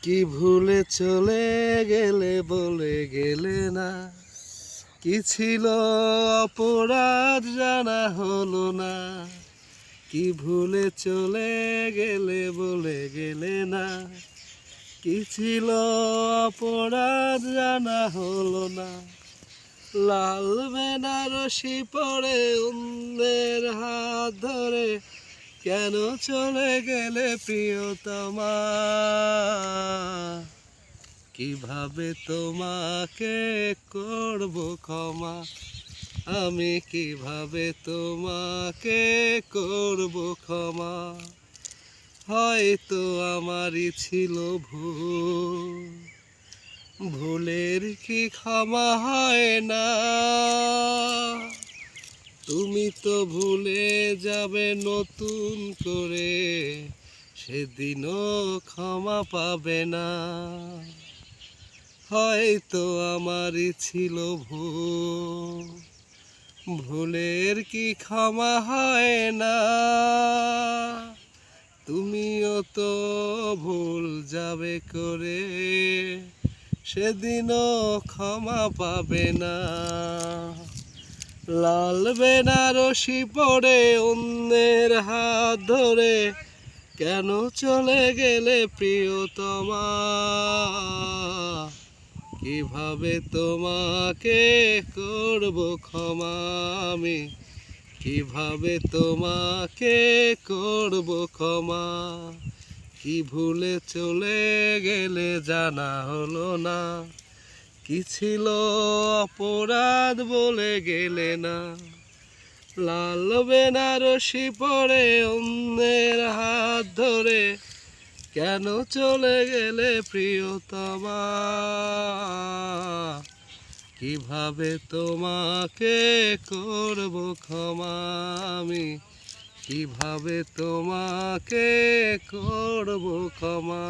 কি ভুলে চলে গেলে বলে গেলে না, কি ছিল অপরাধ জানা হলো না। কি ভুলে চলে গেলে বলে গেলে না, কি ছিল অপরাধ জানা হলো না। লাল বেনারসি পরে অন্যের হাত ধরে কেন চলে গেলে প্রিয়তমা। কিভাবে তোমাকে করব ক্ষমা, আমি কিভাবে তোমাকে করব ক্ষমা। হয়তো আমারই ছিল ভুল, ভুলের কি ক্ষমা হয় না। তুমি তো ভুলে যাবে নতুন করে, সেদিনও ক্ষমা পাবে না। হয়তো আমারই ছিল ভুল, ভুলের কি ক্ষমা হয় না। তুমিও তো ভুল যাবে করে, সেদিনও ক্ষমা পাবে না। লাল বেনারসি পরে অন্যের হাত ধরে কেন চলে গেলে প্রিয়তমা। কিভাবে তোমাকে করব ক্ষমা, আমি কিভাবে তোমাকে করব ক্ষমা। কি ভুলে চলে গেলে জানা হলো না, কি ছিল অপরাধ বলে গেলে না। লাল বেনারসি পরে অন্যের হাত ধরে কেন চলে গেলে প্রিয়তমা। কিভাবে তোমাকে করব ক্ষমা, আমি কিভাবে তোমাকে করব ক্ষমা।